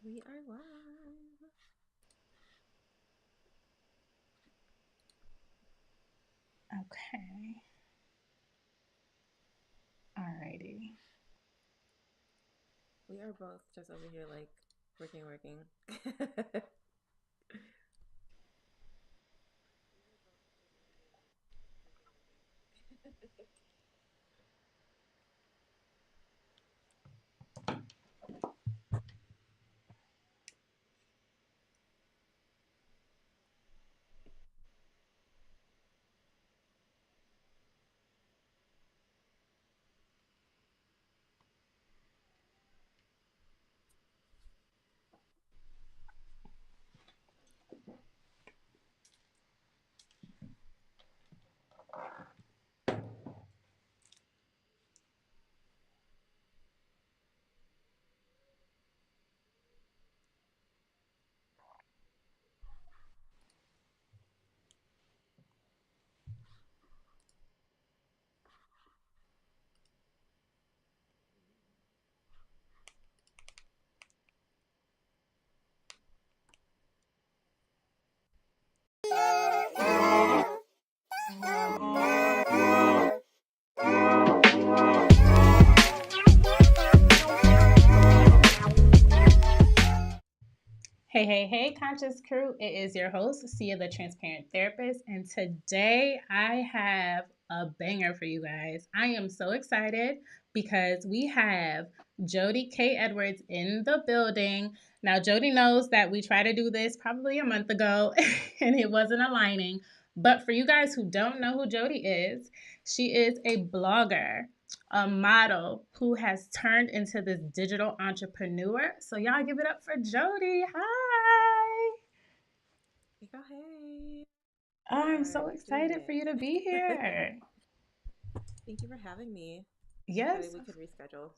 We are live. Okay. Alrighty. We are both just over here like working. Hey, Conscious Crew. It is your host, Cia the Transparent Therapist. And today I have a banger for you guys. I am so excited because we have Jody K. Edwards in the building. Now, Jody knows that we tried to do this probably a month ago and it wasn't aligning. But for you guys who don't know who Jody is, she is a blogger, a model who has turned into this digital entrepreneur. So y'all give it up for Jody. Hi. Hey, go hey. Oh, We I'm are so doing excited for you to be it. here. Thank you for having me. Excited Yes, we could reschedule.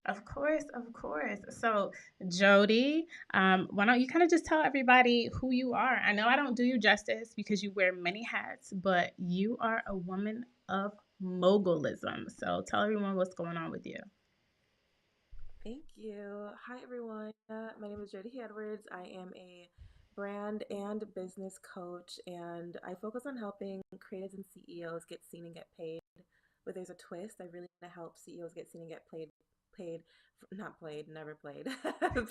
of course, of course. So, Jody, why don't you kind of just tell everybody who you are? I know I don't do you justice because you wear many hats, but you are a woman of mogulism. So, tell everyone what's going on with you. Thank you. Hi, everyone. My name is Jody Edwards. I am a brand and business coach, and I focus on helping creatives and CEOs get seen and get paid. But there's a twist. I really want to help CEOs get seen and get paid, not played, never played,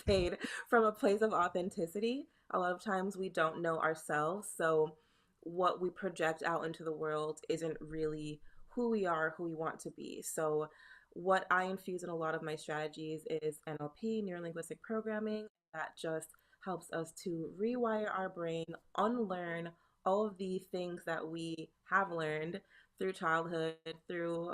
paid from a place of authenticity. A lot of times we don't know ourselves, so what we project out into the world isn't really who we are, who we want to be. So what I infuse in a lot of my strategies is NLP, neuro linguistic programming, that just helps us to rewire our brain, unlearn all of the things that we have learned through childhood, through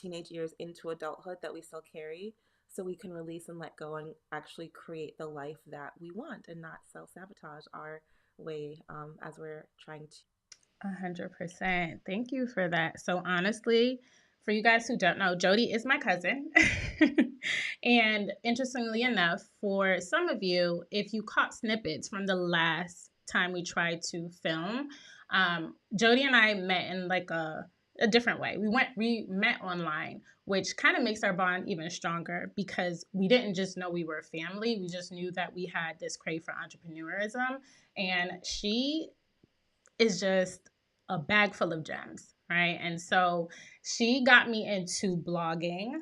teenage years into adulthood that we still carry, so we can release and let go and actually create the life that we want and not self sabotage our way as we're trying to. 100%. Thank you for that. So, honestly, for you guys who don't know, Jody is my cousin. And interestingly enough, for some of you, if you caught snippets from the last time we tried to film, Jody and I met in like a different way. We met online, which kind of makes our bond even stronger because we didn't just know we were family. We just knew that we had this crave for entrepreneurism. And she is just a bag full of gems, right? And so she got me into blogging.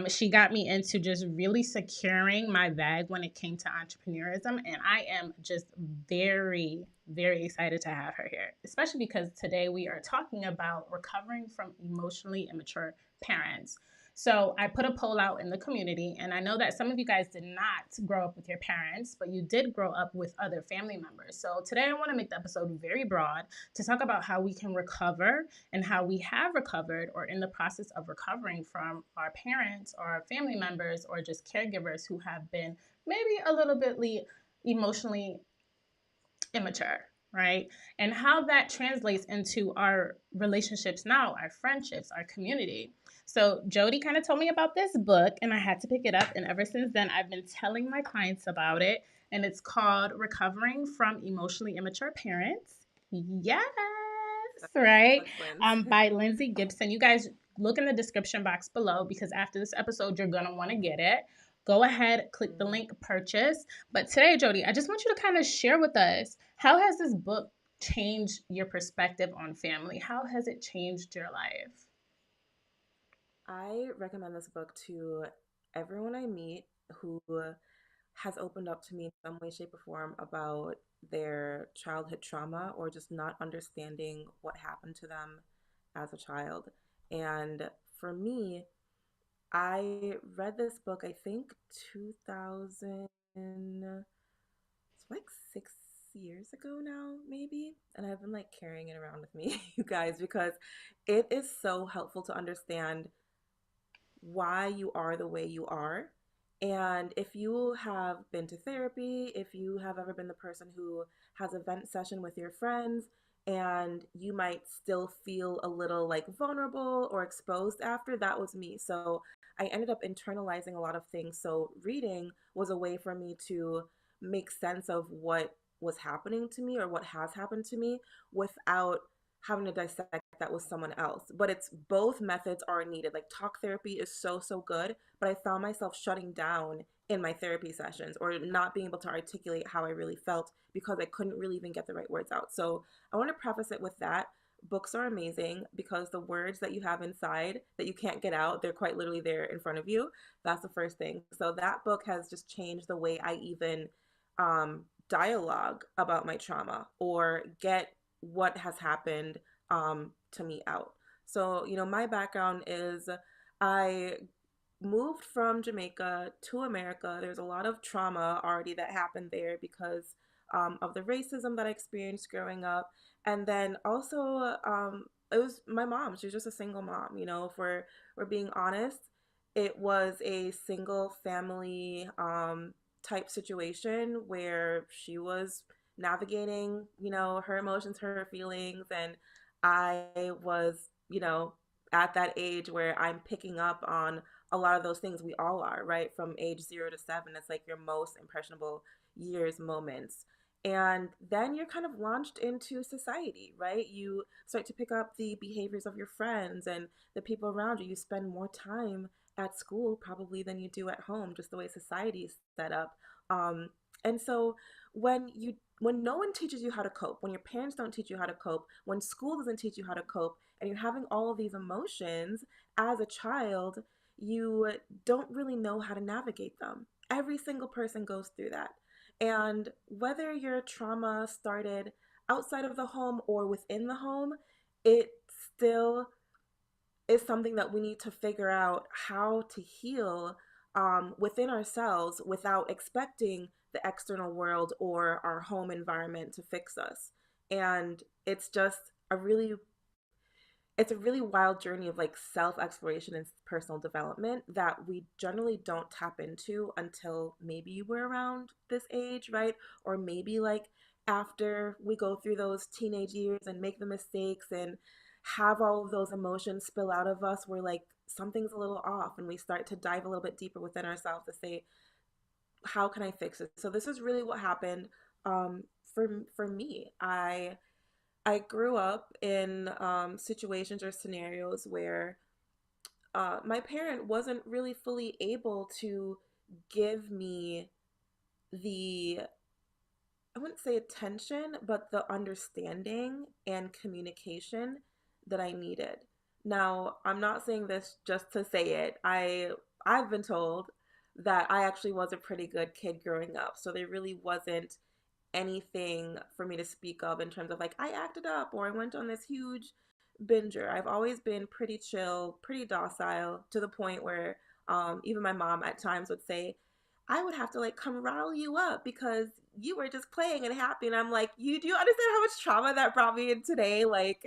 She got me into just really securing my bag when it came to entrepreneurism. And I am just very, very excited to have her here, especially because today we are talking about recovering from emotionally immature parents. So I put a poll out in the community, and I know that some of you guys did not grow up with your parents, but you did grow up with other family members. So today I want to make the episode very broad to talk about how we can recover and how we have recovered or in the process of recovering from our parents or our family members or just caregivers who have been maybe a little bit emotionally immature, right? And how that translates into our relationships now, our friendships, our community. So Jody kind of told me about this book and I had to pick it up. And ever since then, I've been telling my clients about it. And it's called Recovering from Emotionally Immature Parents. Yes, right? Excellent. By Lindsay Gibson. You guys look in the description box below because after this episode, you're going to want to get it. go ahead, click the Mm. link, purchase. But today, Jody, I just want you to kind of share with us, how has this book changed your perspective on family? How has it changed your life? I recommend this book to everyone I meet who has opened up to me in some way, shape, or form about their childhood trauma or just not understanding what happened to them as a child. And for me, I read this book, I think 2000, it's like 6 years ago now, maybe. And I've been like carrying it around with me, you guys, because it is so helpful to understand why you are the way you are. And if you have been to therapy, if you have ever been the person who has a vent session with your friends, and you might still feel a little like vulnerable or exposed after, that was me. So I ended up internalizing a lot of things. So reading was a way for me to make sense of what was happening to me or what has happened to me without having to dissect that with someone else. But it's both methods are needed. Like talk therapy is so, so good, but I found myself shutting down in my therapy sessions or not being able to articulate how I really felt because I couldn't really even get the right words out. So I want to preface it with that. Books are amazing because the words that you have inside that you can't get out, they're quite literally there in front of you. That's the first thing. So that book has just changed the way I even dialogue about my trauma or get what has happened to me out. So, my background is I moved from Jamaica to America. There's a lot of trauma already that happened there because of the racism that I experienced growing up. And then also, it was my mom. She was just a single mom. If we're being honest, it was a single family type situation where she was navigating, her emotions, her feelings, and I was, at that age where I'm picking up on a lot of those things. We all are, right? From age 0 to 7, it's like your most impressionable years, moments. And then you're kind of launched into society, right? You start to pick up the behaviors of your friends and the people around you. You spend more time at school probably than you do at home, just the way society is set up. And so when no one teaches you how to cope, when your parents don't teach you how to cope, when school doesn't teach you how to cope, and you're having all of these emotions as a child, you don't really know how to navigate them. Every single person goes through that. And whether your trauma started outside of the home or within the home, it still is something that we need to figure out how to heal within ourselves without expecting the external world or our home environment to fix us. And it's a really wild journey of like self exploration and personal development that we generally don't tap into until maybe we're around this age, right? Or maybe like after we go through those teenage years and make the mistakes and have all of those emotions spill out of us, we're like, something's a little off, and we start to dive a little bit deeper within ourselves to say, how can I fix it? So this is really what happened for me. I grew up in situations or scenarios where my parent wasn't really fully able to give me the, I wouldn't say attention, but the understanding and communication that I needed. Now, I'm not saying this just to say it. I've been told that I actually was a pretty good kid growing up. So there really wasn't anything for me to speak of in terms of like I acted up or I went on this huge binger. I've always been pretty chill, pretty docile to the point where even my mom at times would say, I would have to like come rile you up because you were just playing and happy. And I'm like, you do understand how much trauma that brought me in today? Like,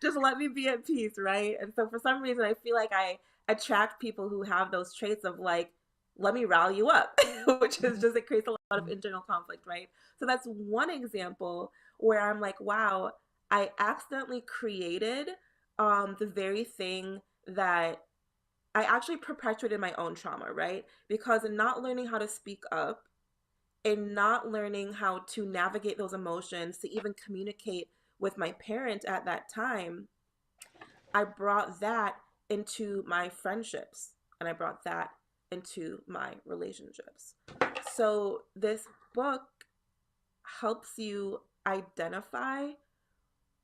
just let me be at peace, right? And so for some reason, I feel like I attract people who have those traits of like, let me rile you up, which is just, it creates a lot of internal conflict, right? So that's one example where I'm like, wow, I accidentally created the very thing that I actually perpetuated my own trauma, right? Because in not learning how to speak up, in not learning how to navigate those emotions, to even communicate with my parent at that time, I brought that into my friendships and I brought that into my relationships. So this book helps you identify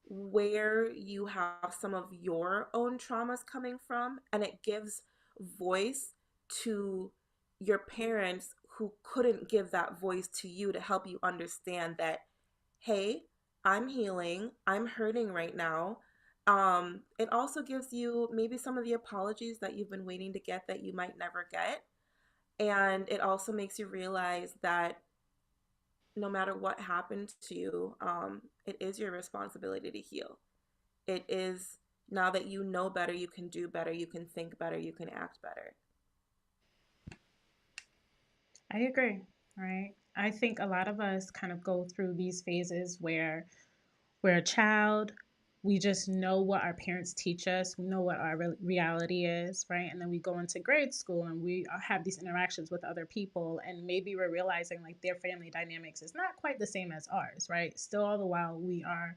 where you have some of your own traumas coming from, and it gives voice to your parents who couldn't give that voice to you to help you understand that, hey, I'm healing, I'm hurting right now. It also gives you maybe some of the apologies that you've been waiting to get that you might never get. And it also makes you realize that no matter what happened to you, it is your responsibility to heal. It is, now that you know better, you can do better, you can think better, you can act better. I agree, right? I think a lot of us kind of go through these phases where we're a child, we just know what our parents teach us, we know what our reality is, right? And then we go into grade school and we have these interactions with other people, and maybe we're realizing like their family dynamics is not quite the same as ours, right? Still, all the while, we are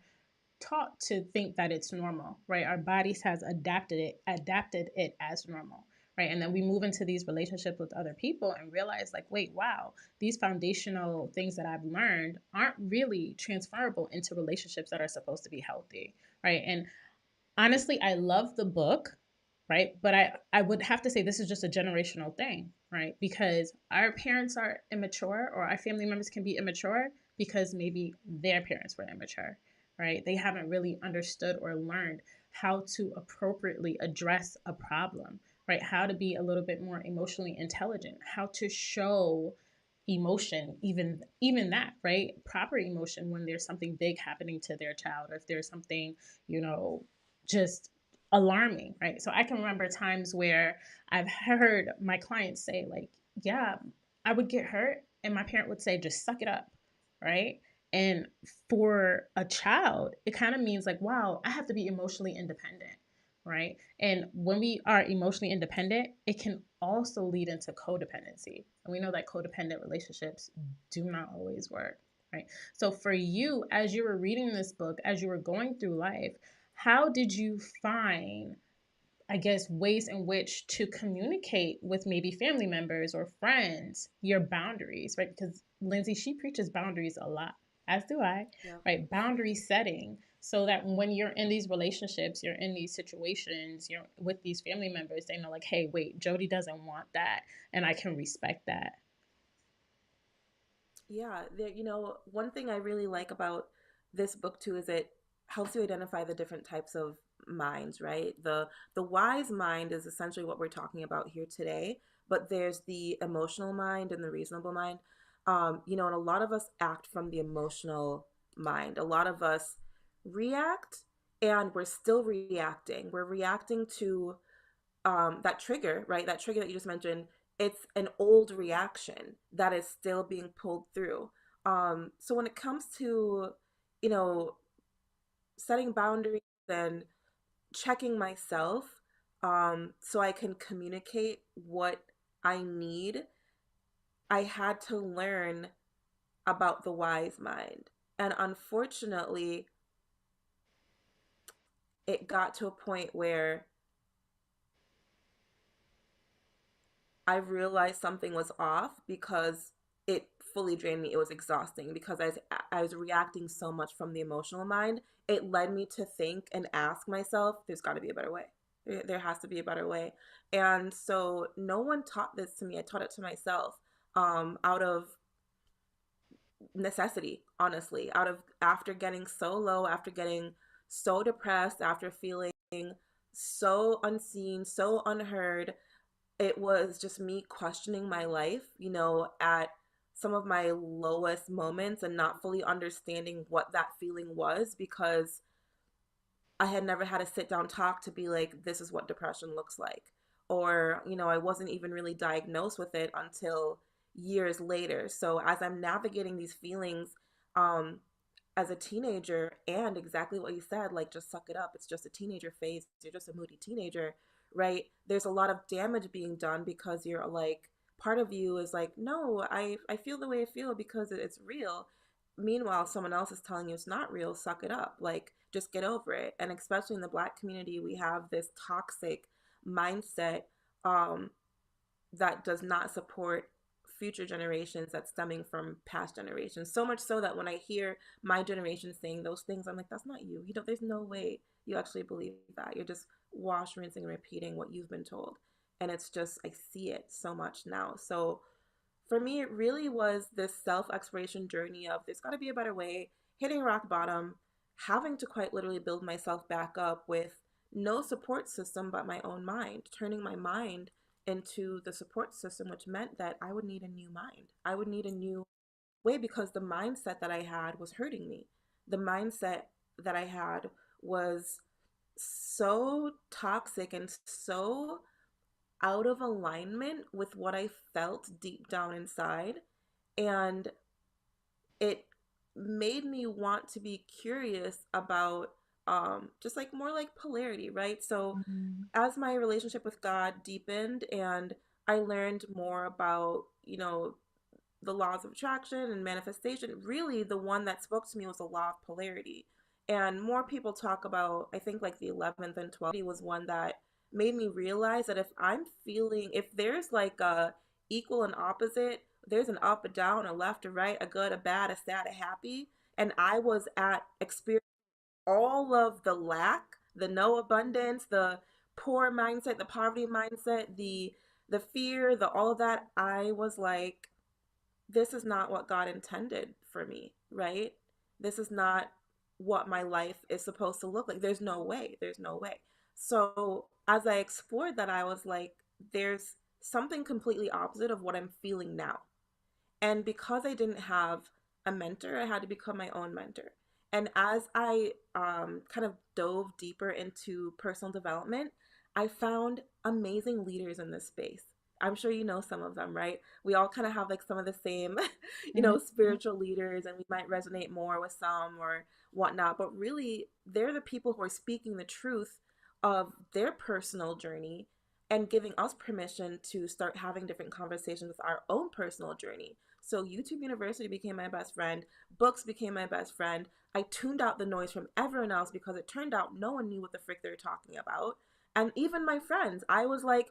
taught to think that it's normal, right? Our bodies has adapted it as normal, right? And then we move into these relationships with other people and realize like, wait, wow, these foundational things that I've learned aren't really transferable into relationships that are supposed to be healthy, right? And honestly, I love the book, right? But I would have to say this is just a generational thing, right? Because our parents are immature, or our family members can be immature because maybe their parents were immature, right? They haven't really understood or learned how to appropriately address a problem, right? How to be a little bit more emotionally intelligent, how to show emotion, even that, right? Proper emotion when there's something big happening to their child, or if there's something, you know, just alarming, right? So I can remember times where I've heard my clients say, like, yeah, I would get hurt, and my parent would say, just suck it up, right? And for a child, it kind of means like, wow, I have to be emotionally independent, right? And when we are emotionally independent, it can also lead into codependency. And we know that codependent relationships do not always work, right? So for you, as you were reading this book, as you were going through life, how did you find, I guess, ways in which to communicate with maybe family members or friends your boundaries, right? Because Lindsay, she preaches boundaries a lot, as do I, Yep. right? Boundary setting, so that when you're in these relationships, you're in these situations, you're with these family members, they know, like, hey, wait, Jody doesn't want that, and I can respect that. Yeah, one thing I really like about this book too is it helps you identify the different types of minds, right? The wise mind is essentially what we're talking about here today, but there's the emotional mind and the reasonable mind. And a lot of us act from the emotional mind. A lot of us react, and we're still reacting. We're reacting to that trigger, right? That trigger that you just mentioned, it's an old reaction that is still being pulled through. So when it comes to, you know, setting boundaries and checking myself, so I can communicate what I need, I had to learn about the wise mind. And unfortunately, it got to a point where I realized something was off because it fully drained me. It was exhausting because I was reacting so much from the emotional mind. It led me to think and ask myself, there's got to be a better way. There has to be a better way. And so no one taught this to me. I taught it to myself, out of necessity, honestly, out of, after getting so low, after getting so depressed, after feeling so unseen, so unheard. It was just me questioning my life, at some of my lowest moments, and not fully understanding what that feeling was, because I had never had a sit down talk to be like, this is what depression looks like. Or, I wasn't even really diagnosed with it until years later. So as I'm navigating these feelings, um, as a teenager, and exactly what you said, like, just suck it up. It's just a teenager phase. You're just a moody teenager, right? There's a lot of damage being done because you're like, part of you is like, no, I feel the way I feel because it's real. Meanwhile, someone else is telling you it's not real. Suck it up. Like, just get over it. And especially in the Black community, we have this toxic mindset, um, that does not support future generations that's stemming from past generations. So much so that when I hear my generation saying those things, I'm like, that's not you. You don't, there's no way you actually believe that. You're just wash, rinsing, and repeating what you've been told. And it's just, I see it so much now. So for me, it really was this self exploration journey of there's got to be a better way, hitting rock bottom, having to quite literally build myself back up with no support system but my own mind, turning my mind into the support system, which meant that I would need a new mind. I would need a new way because the mindset that I had was hurting me. The mindset that I had was so toxic and so out of alignment with what I felt deep down inside. And it made me want to be curious about just like more like polarity, right? So Mhm. as my relationship with God deepened and I learned more about, the laws of attraction and manifestation, really the one that spoke to me was the law of polarity. And more people talk about, I think like the 11th and 12th was one that made me realize that if there's like a equal and opposite, there's an up, a down, a left, a right, a good, a bad, a sad, a happy. And I was at experience all of the lack, the no abundance, the poor mindset, the poverty mindset, the fear, the all of that. I was like, this is not what God intended for me, right? This is not what my life is supposed to look like. There's no way. There's no way. So as I explored that, I was like, there's something completely opposite of what I'm feeling now. And because I didn't have a mentor, I had to become my own mentor. And as I kind of dove deeper into personal development, I found amazing leaders in this space. I'm sure you know some of them, right? We all kind of have like some of the same, Mhm. spiritual leaders, and we might resonate more with some or whatnot. But really, they're the people who are speaking the truth of their personal journey and giving us permission to start having different conversations with our own personal journey. So YouTube University became my best friend. Books became my best friend. I tuned out the noise from everyone else because it turned out no one knew what the frick they were talking about. And even my friends, I was like,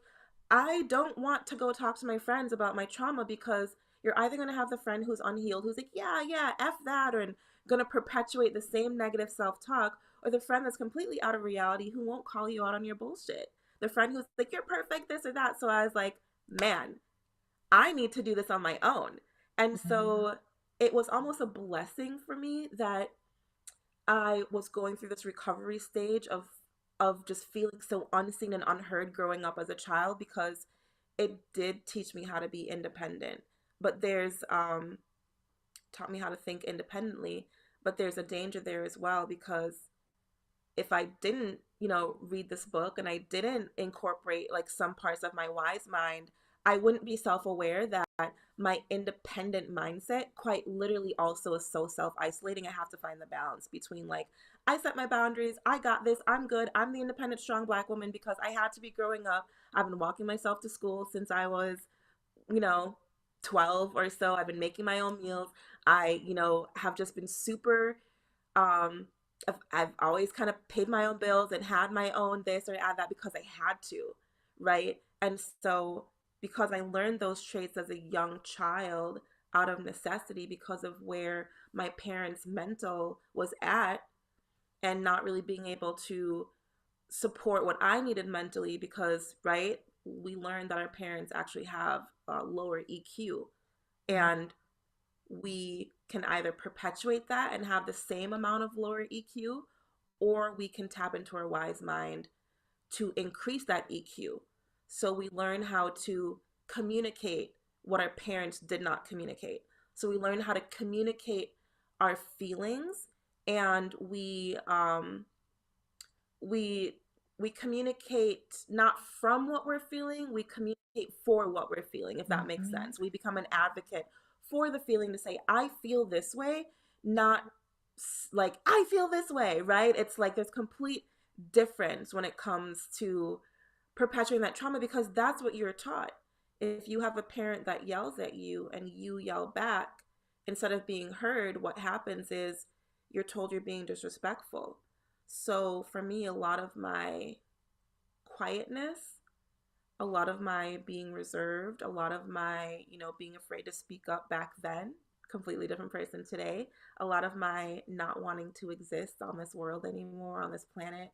I don't want to go talk to my friends about my trauma because you're either going to have the friend who's unhealed, who's like, yeah, yeah, F that, or going to perpetuate the same negative self talk, or the friend that's completely out of reality who won't call you out on your bullshit. The friend who's like, you're perfect, this or that. So I was like, man, I need to do this on my own. And Mhm. so it was almost a blessing for me that I was going through this recovery stage of just feeling so unseen and unheard growing up as a child because it did teach me how to be independent. But there's taught me how to think independently, but there's a danger there as well because if I didn't, read this book and I didn't incorporate like some parts of my wise mind, I wouldn't be self aware that my independent mindset quite literally also is so self isolating. I have to find the balance between like, I set my boundaries, I got this, I'm good, I'm the independent, strong Black woman because I had to be growing up. I've been walking myself to school since I was, you know, 12 or so. I've been making my own meals. I, have just been super I've always kind of paid my own bills and had my own this or add that because I had to, right? And so because I learned those traits as a young child out of necessity because of where my parents' mental was at and not really being able to support what I needed mentally because, right, we learned that our parents actually have lower EQ and we can either perpetuate that and have the same amount of lower EQ, or we can tap into our wise mind to increase that EQ. So we learn how to communicate what our parents did not communicate. So we learn how to communicate our feelings and we we communicate not from what we're feeling, we communicate for what we're feeling, if that makes Mhm. sense. We become an advocate for the feeling to say I feel this way, not like I feel this way, right? It's like there's complete difference when it comes to perpetuating that trauma because that's what you're taught. If you have a parent that yells at you and you yell back instead of being heard, what happens is you're told you're being disrespectful. So for me, a lot of my quietness a lot of my being reserved, a lot of my, being afraid to speak up back then, completely different person today, a lot of my not wanting to exist on this world anymore, on this planet,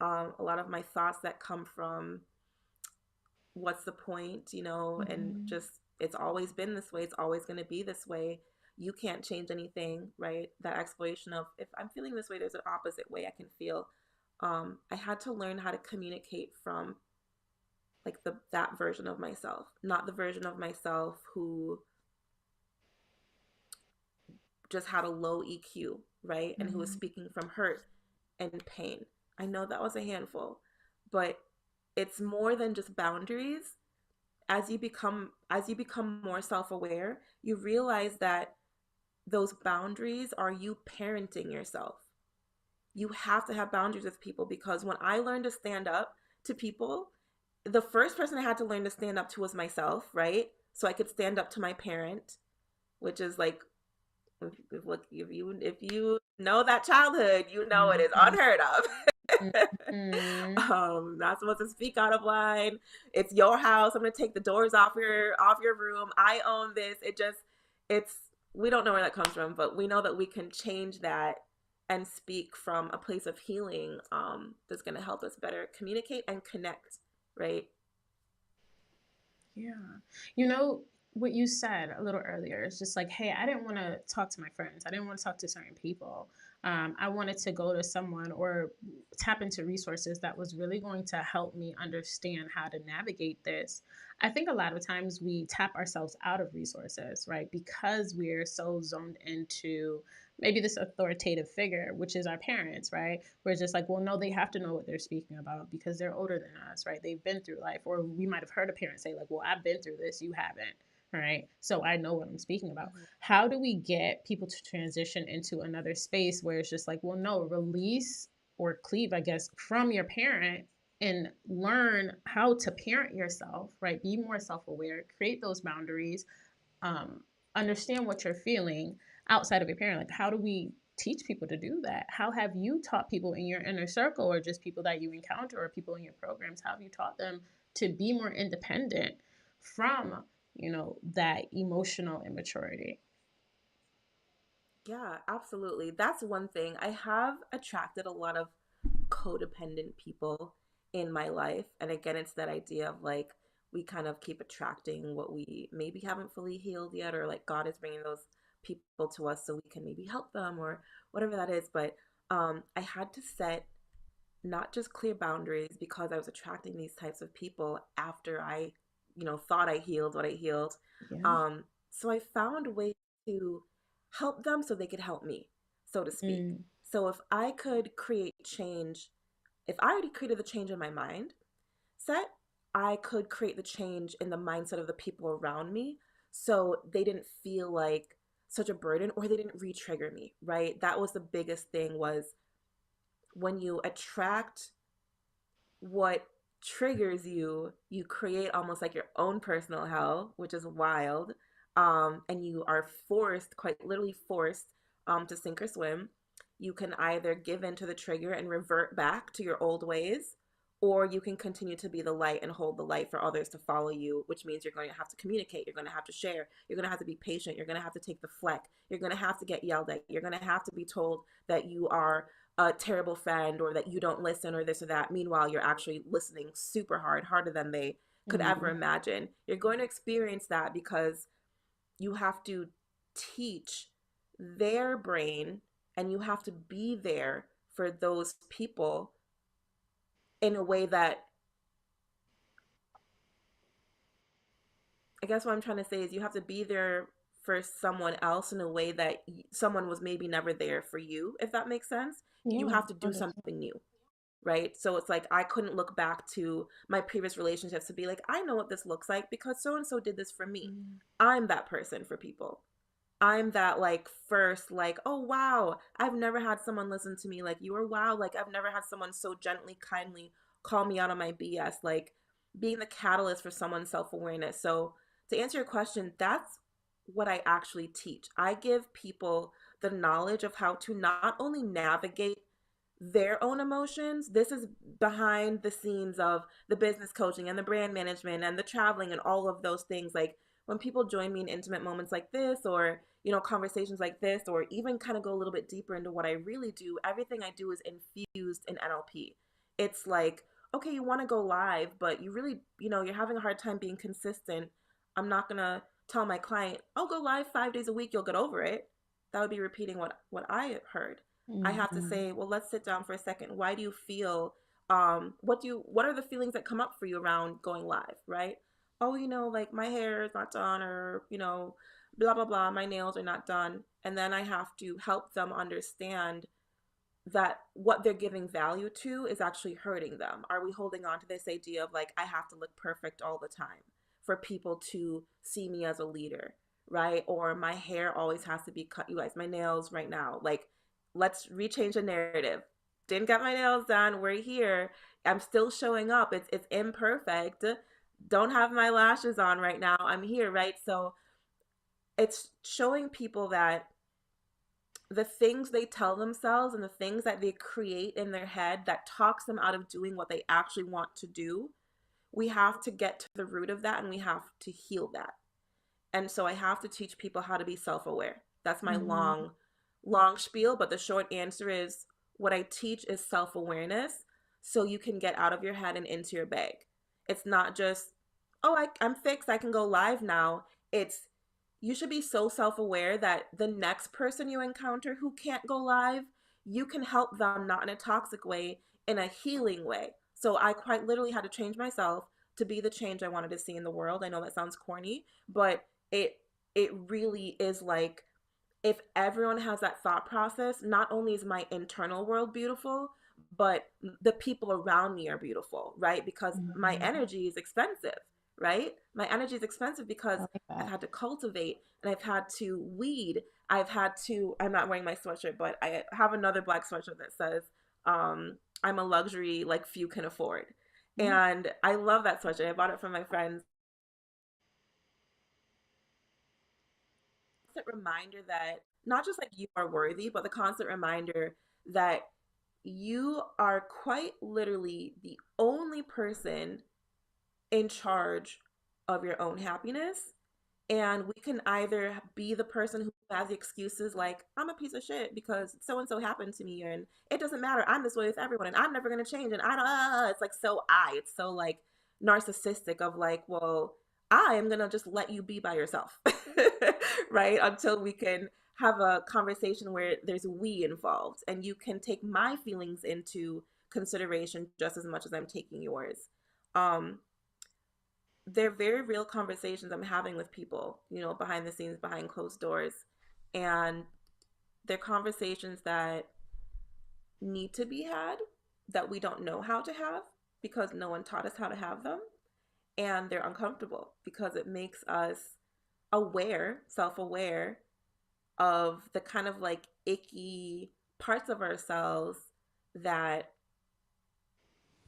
a lot of my thoughts that come from what's the point, and Mm-hmm. just it's always been this way, it's always going to be this way. You can't change anything, right? That exploration of if I'm feeling this way, there's an opposite way I can feel. I had to learn how to communicate from like that version of myself, not the version of myself who just had a low EQ, right? And who was Mm-hmm. speaking from hurt and pain. I know that was a handful, but it's more than just boundaries. As you become more self-aware, you realize that those boundaries are you parenting yourself. You have to have boundaries with people because when I learned to stand up to people, the first person I had to learn to stand up to was myself, right? So I could stand up to my parent, which is like if you know that childhood, you know it is Mm-hmm. unheard of. Mm-hmm. Not supposed to speak out of line. It's your house. I'm gonna take the doors off your room. I own this. It's we don't know where that comes from, but we know that we can change that and speak from a place of healing. That's gonna help us better communicate and connect, right? Yeah. You know, what you said a little earlier is just like, hey, I didn't want to talk to my friends. I didn't want to talk to certain people. I wanted to go to someone or tap into resources that was really going to help me understand how to navigate this. I think a lot of times we tap ourselves out of resources, right? Because we're so zoned into maybe this authoritative figure, which is our parents, right? We're just like, well, no, they have to know what they're speaking about because they're older than us, right? They've been through life. Or we might have heard a parent say, like, well, I've been through this, you haven't, right? So I know what I'm speaking about. Mm-hmm. How do we get people to transition into another space where it's just like, well, no, release or cleave, I guess, from your parent and learn how to parent yourself, right? Be more self aware, create those boundaries, um, understand what you're feeling outside of your parent. Like, how do we teach people to do that? How have you taught people in your inner circle or just people that you encounter or people in your programs? How have you taught them to be more independent from, that emotional immaturity? Yeah, absolutely. That's one thing. I have attracted a lot of codependent people in my life. And again, it's that idea of like we kind of keep attracting what we maybe haven't fully healed yet, or like God is bringing those people to us so we can maybe help them or whatever that is. But I had to set not just clear boundaries because I was attracting these types of people after I, thought I healed what I healed. Yeah. So I found ways to help them so they could help me, so to speak. Mm, So if I could create change, if I already created the change in my mind set, I could create the change in the mindset of the people around me so they didn't feel like such a burden or they didn't re-trigger me, right? That was the biggest thing was when you attract what triggers you, you create almost like your own personal hell, which is wild. And you are forced, quite literally forced, to sink or swim. You can either give in to the trigger and revert back to your old ways, or you can continue to be the light and hold the light for others to follow you, which means you're going to have to communicate, you're going to have to share, you're going to have to be patient, you're going to have to take the fleck, you're going to have to get yelled at, you're going to have to be told that you are a terrible friend or that you don't listen or this or that. Meanwhile, you're actually listening super hard, harder than they could ever mm, imagine. You're going to experience that because you have to teach their brain and you have to be there for those people in a way that I guess what I'm trying to say is you have to be there for someone else in a way that someone was maybe never there for you, if that makes sense. You yeah. have to do 100%. something new, right? So it's like I couldn't look back to my previous relationships to be like, I know what this looks like because so and so did this for me. Mm, I'm that person for people. I'm that like first, like, oh wow, I've never had someone listen to me like you, or wow, like I've never had someone so gently, kindly call me out on my BS, like being the catalyst for someone's self awareness. So, to answer your question, that's what I actually teach. I give people the knowledge of how to not only navigate their own emotions. This is behind the scenes of the business coaching and the brand management and the traveling and all of those things. Like when people join me in intimate moments like this, or conversations like this, or even kind of go a little bit deeper into what I really do, everything I do is infused in NLP. It's like, okay, you want to go live, but you really, you're having a hard time being consistent. I'm not going to tell my client, oh, go live 5 days a week, you'll get over it. That would be repeating what I heard. I have to Mm-hmm. say, well, let's sit down for a second. Why do you feel, what are the feelings that come up for you around going live, right? Oh, like my hair is not done, or, blah, blah, blah, my nails are not done. And then I have to help them understand that what they're giving value to is actually hurting them. Are we holding on to this idea of like, I have to look perfect all the time for people to see me as a leader, right? Or my hair always has to be cut. You guys, my nails right now, like, let's rechange the narrative. Didn't get my nails done. We're here. I'm still showing up. It's imperfect. Don't have my lashes on right now. I'm here, right? So it's showing people that the things they tell themselves and the things that they create in their head that talks them out of doing what they actually want to do, we have to get to the root of that and we have to heal that. And so I have to teach people how to be self-aware. That's my Mm-hmm. long spiel, but the short answer is what I teach is self-awareness so you can get out of your head and into your bag. It's not just, oh, I'm fixed, I can go live now. It's, you should be so self-aware that the next person you encounter who can't go live, you can help them, not in a toxic way, in a healing way. So I quite literally had to change myself to be the change I wanted to see in the world. I know that sounds corny, but it it really is like, if everyone has that thought process, not only is my internal world beautiful, but the people around me are beautiful, right? Because my Mm-hmm. energy is expensive, right? My energy is expensive I because like I've that. had to cultivate and I've had to weed. I'm not wearing my sweatshirt, but I have another black sweatshirt that says, I'm a luxury like few can afford. Mm-hmm. And I love that sweatshirt. I bought it from my friends. Constant reminder that not just like you are worthy, but the constant reminder that you are quite literally the only person in charge of your own happiness. And we can either be the person who has the excuses like, I'm a piece of shit because so and so happened to me, and it doesn't matter. I'm this way with everyone, and I'm never going to change. And I don't, it's like it's so like narcissistic of like, well, I am going to just let you be by yourself, right? Until we can have a conversation where there's we involved and you can take my feelings into consideration just as much as I'm taking yours. Um, they're very real conversations I'm having with people, behind the scenes, behind closed doors. And they're conversations that need to be had, that we don't know how to have because no one taught us how to have them. And they're uncomfortable because it makes us aware, self aware of the kind of like icky parts of ourselves that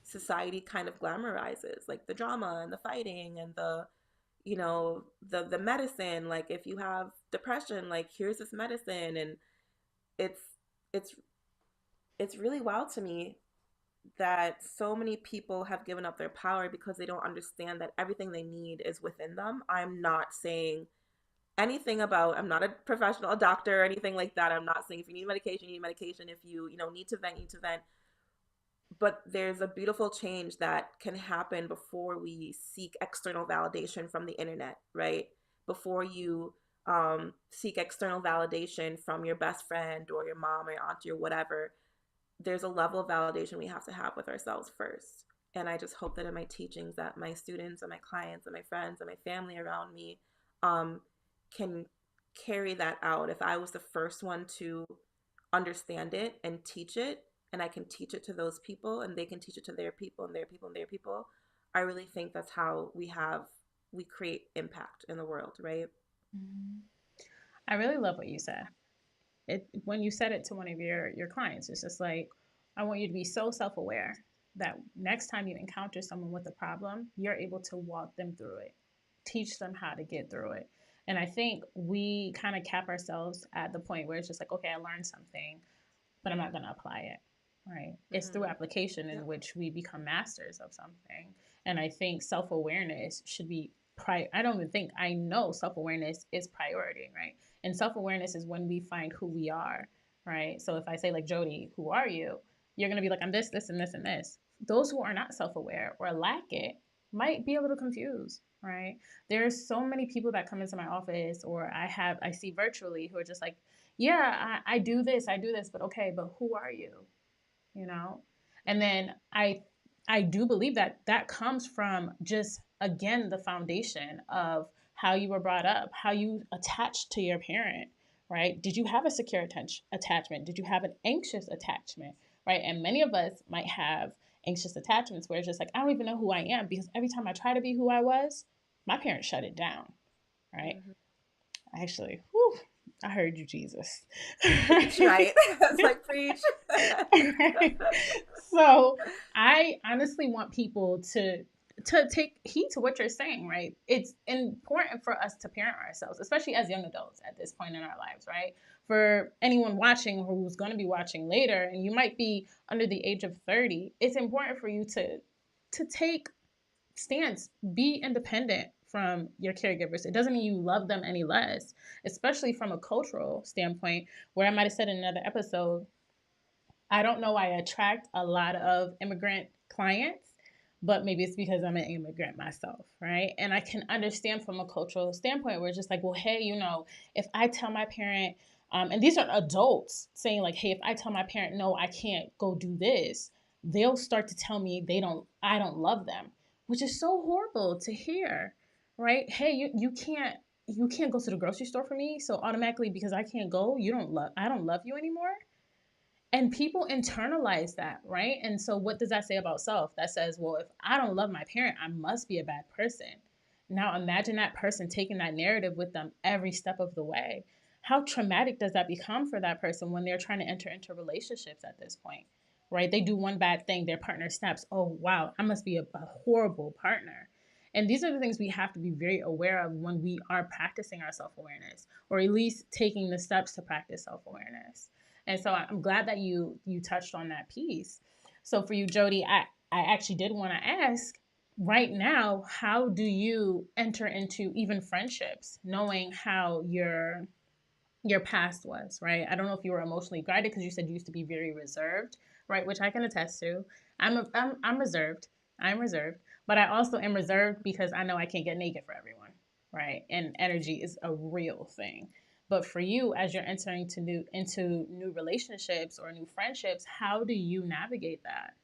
society kind of glamorizes, like the drama and the fighting and the medicine. Like if you have depression, like here's this medicine. And it's it's it's really wild to me that so many people have given up their power because they don't understand that everything they need is within them. I'm not saying anything about, I'm not a professional, a doctor or anything like that. I'm not saying if you need medication, you need medication. If you need to vent, you need to vent. But there's a beautiful change that can happen before we seek external validation from the internet, right? Before you seek external validation from your best friend or your mom or your auntie or whatever, there's a level of validation we have to have with ourselves first. And I just hope that in my teachings, that my students and my clients and my friends and my family around me um, can carry that out. If I was the first one to understand it and teach it, and I can teach it to those people and they can teach it to their people and their people and their people, I really think that's how we create impact in the world, right? Mm-hmm. I really love what you said. It when you said it to one of your clients, it's just like, I want you to be so self-aware that next time you encounter someone with a problem, you're able to walk them through it, teach them how to get through it. And I think we kind of cap ourselves at the point where it's just like, okay, I learned something, but I'm not going to apply it, right? It's through Mm. application in Yep. which we become masters of something. And I think self awareness should be I don't even think, I know self awareness is priority, right? And self awareness is when we find who we are, right? So if I say, like, Jody, who are you? You're going to be like, I'm this, this, and this, and this. Those who are not self aware or lack it might be a little confused, right? There's so many people that come into my office, or I see virtually, who are just like, yeah, I do this, I do this, but okay, but who are you? You know. And then I do believe that that comes from, just again, the foundation of how you were brought up, how you attached to your parent, right? Did you have a secure attachment? Did you have an anxious attachment, right? And many of us might have anxious attachments where it's just like, I don't even know who I am, because every time I try to be who I was, my parents shut it down, right? Hmm. Actually, whew, I heard you, Jesus. Preach, right? It's like preach. So I honestly want people to take heed to what you're saying, right? It's important for us to parent ourselves, especially as young adults at this point in our lives, right? For anyone watching who's going to be watching later, and you might be under the age of 30, it's important for you to take stance, be independent from your caregivers. It doesn't mean you love them any less, especially from a cultural standpoint, where I might have said in another episode, I don't know why I attract a lot of immigrant clients, but maybe it's because I'm an immigrant myself, right? And I can understand from a cultural standpoint where it's just like, well, hey, if I tell my parent, and these are adults saying, like, hey, if I tell my parent, no, I can't go do this, they'll start to tell me I don't love them, which is so horrible to hear, right? Hey, you can't go to the grocery store for me, so automatically, because I can't go, I don't love you anymore. And people internalize that, right? And so what does that say about self? That says, well, if I don't love my parent, I must be a bad person. Now imagine that person taking that narrative with them every step of the way. How traumatic does that become for that person when they're trying to enter into relationships at this point, right? They do one bad thing, their partner snaps. Oh, wow, I must be a horrible partner. And these are the things we have to be very aware of when we are practicing our self awareness, or at least taking the steps to practice self awareness. And so I'm glad that you touched on that piece. So for you, Jody, I actually did want to ask, right now, how do you enter into even friendships, knowing how your past was, right? I don't know if you were emotionally guided, because you said you used to be very reserved, right? Which I can attest to. I'm reserved. I'm reserved, but I also am reserved because I know I can't get naked for everyone, right? And energy is a real thing. But for you, as you're entering to new relationships or new friendships, how do you navigate that?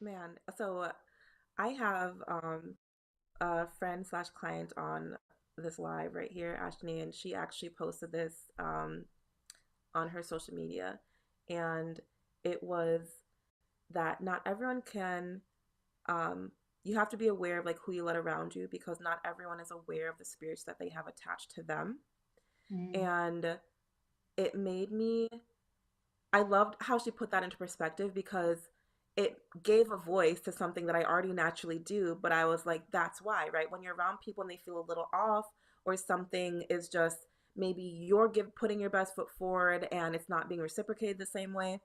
Man, so I have a friend slash client on this live right here, Ashley, and she actually posted this on her social media. And it was that not everyone can, um, you have to be aware of like who you let around you, because not everyone is aware of the spirits that they have attached to them. Mm, And it made me, I loved how she put that into perspective, because it gave a voice to something that I already naturally do. But I was like, that's why, right? When you're around people and they feel a little off, or something is just, maybe you're putting your best foot forward and it's not being reciprocated the same way.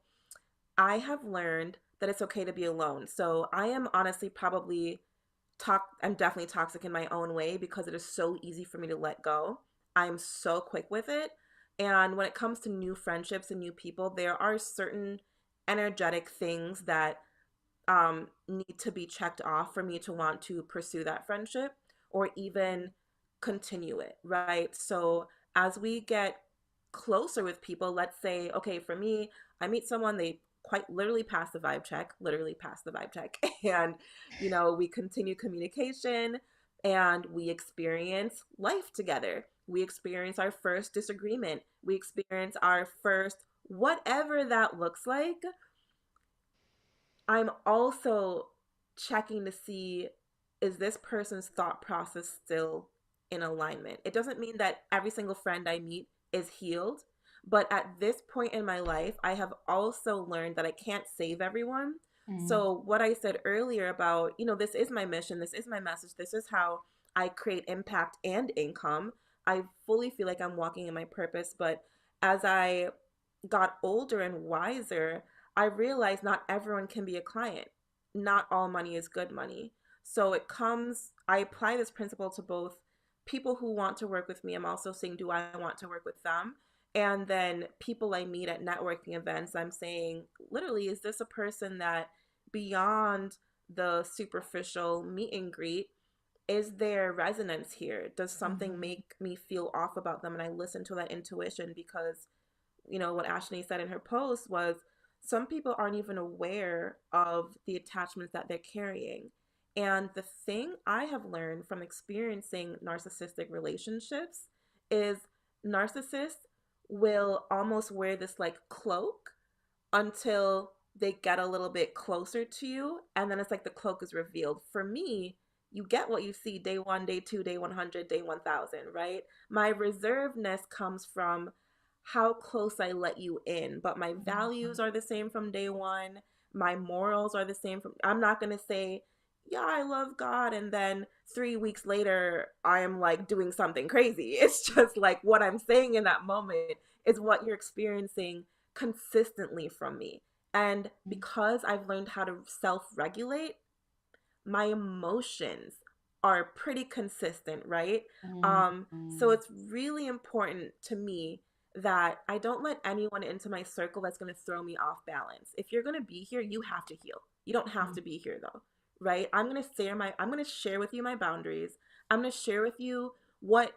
I have learned that it's okay to be alone. So I am honestly probably I'm definitely toxic in my own way, because it is so easy for me to let go. I'm so quick with it. And when it comes to new friendships and new people, there are certain energetic things that need to be checked off for me to want to pursue that friendship, or even continue it, right? So as we get closer with people, let's say, okay, for me, I meet someone, they quite literally pass the vibe check, literally pass the vibe check, and we continue communication, and we experience life together. We experience our first disagreement. We experience our first whatever that looks like. I'm also checking to see, is this person's thought process still in alignment? It doesn't mean that every single friend I meet is healed, but at this point in my life, I have also learned that I can't save everyone. mm, So, what I said earlier about, this is my mission, this is my message, this is how I create impact and income. I fully feel like I'm walking in my purpose, but as I got older and wiser, I realize not everyone can be a client. Not all money is good money. So I apply this principle to both people who want to work with me. I'm also saying, do I want to work with them? And then people I meet at networking events, I'm saying, literally, is this a person that beyond the superficial meet and greet, is there resonance here? Does something Mm-hmm. make me feel off about them? And I listen to that intuition because, what Ashley said in her post was some people aren't even aware of the attachments that they're carrying. And the thing I have learned from experiencing narcissistic relationships is narcissists will almost wear this like cloak until they get a little bit closer to you, and then it's like the cloak is revealed. For me, you get what you see day 1, day 2, day 100, day 1000, right? My reservedness comes from how close I let you in, but my values are the same from day 1. My morals are the same from I'm not going to say, yeah, I love God, and then 3 weeks later I am like doing something crazy. It's just like what I'm saying in that moment is what you're experiencing consistently from me. And because I've learned how to self regulate, my emotions are pretty consistent, right? So Mm-hmm. it's really important to me that I don't let anyone into my circle that's going to throw me off balance. If you're going to be here, you have to heal. You don't have to be here though, right? I'm going to share with you my boundaries. I'm going to share with you what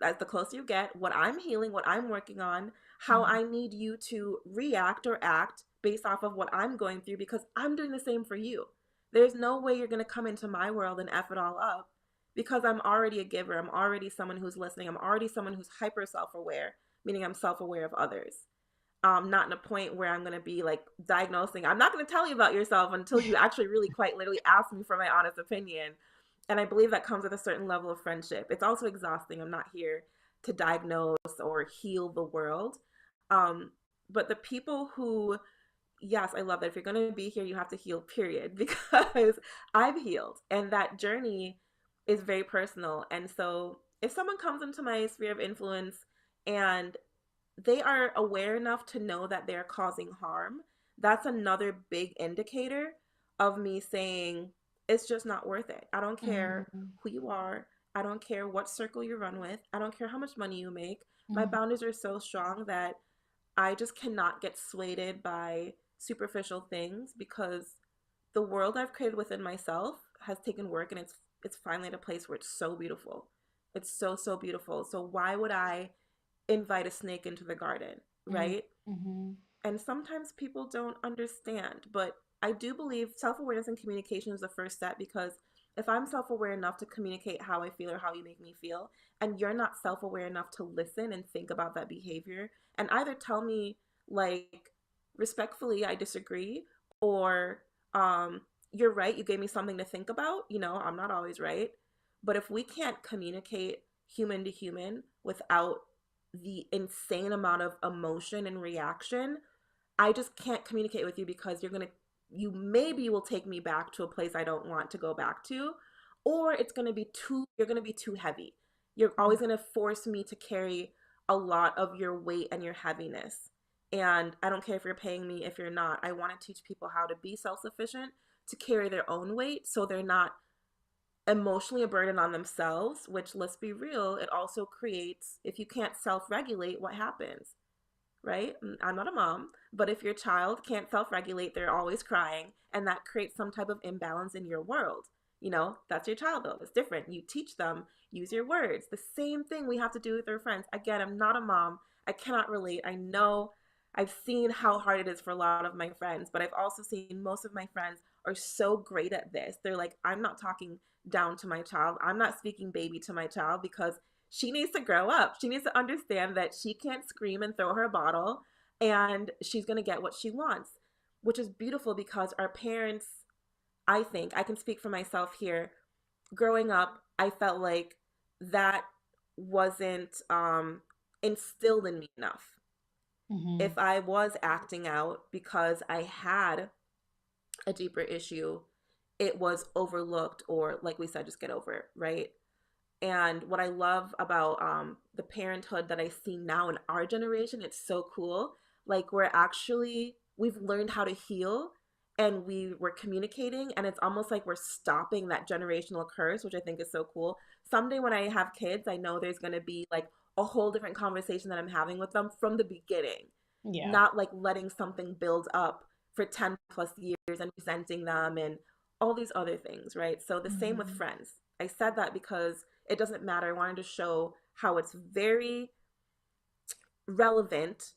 as the closer you get, what I'm healing, what I'm working on, how Mm-hmm. I need you to react or act based off of what I'm going through because I'm doing the same for you. There's no way you're going to come into my world and F it all up because I'm already a giver. I'm already someone who's listening. I'm already someone who's hyper self aware, meaning I'm self aware of others. Not in a point where I'm going to be like diagnosing. I'm not going to tell you about yourself until you actually really quite literally ask me for my honest opinion. And I believe that comes with a certain level of friendship. It's also exhausting. I'm not here to diagnose or heal the world. Um, but the people who, yes, I love that. If you're going to be here, you have to heal, period, because I've healed. And that journey is very personal. And so if someone comes into my sphere of influence and they are aware enough to know that they're causing harm, that's another big indicator of me saying it's just not worth it. I don't care Mm-hmm. who you are. I don't care what circle you run with. I don't care how much money you make. My Mm-hmm. boundaries are so strong that I just cannot get swayed by superficial things because the world I've created within myself has taken work and it's finally at a place where it's so beautiful. It's so beautiful. So why would I invite a snake into the garden, right? Mm-hmm. And sometimes people don't understand, but I do believe self awareness and communication is the first step because if I'm self aware enough to communicate how I feel or how you make me feel, and you're not self aware enough to listen and think about that behavior, and either tell me, like, respectfully, I disagree, or, you're right, you gave me something to think about, I'm not always right. But if we can't communicate human to human without the insane amount of emotion and reaction, I just can't communicate with you because you maybe will take me back to a place I don't want to go back to, or you're going to be too heavy. You're always going to force me to carry a lot of your weight and your heaviness. And I don't care if you're paying me, if you're not. I want to teach people how to be self sufficient, to carry their own weight so they're not emotionally a burden on themselves, which, let's be real, it also creates, if you can't self regulate, what happens? Right? I'm not a mom, but if your child can't self regulate, they're always crying, and that creates some type of imbalance in your world. That's your child, though. It's different. You teach them, use your words. The same thing we have to do with our friends. Again, I'm not a mom. I cannot relate. I know I've seen how hard it is for a lot of my friends, but I've also seen most of my friends are so great at this. They're like, I'm not talking down to my child. I'm not speaking baby to my child because she needs to grow up. She needs to understand that she can't scream and throw her bottle and she's going to get what she wants, which is beautiful because our parents, I think, I can speak for myself here. Growing up, I felt like that wasn't instilled in me enough. Mm-hmm. If I was acting out because I had a deeper issue, it was overlooked or, like we said, just get over it, right? And what I love about the parenthood that I see now in our generation, it's so cool. Like, we're actually we've learned how to heal and we were communicating, and it's almost like we're stopping that generational curse, which I think is so cool. Someday when I have kids, I know there's going to be like a whole different conversation that I'm having with them from the beginning, Yeah. not like letting something build up for 10 plus years and resenting them and all these other things, right? So the same with Mm-hmm. friends. I said that because it doesn't matter. I wanted to show how it's very relevant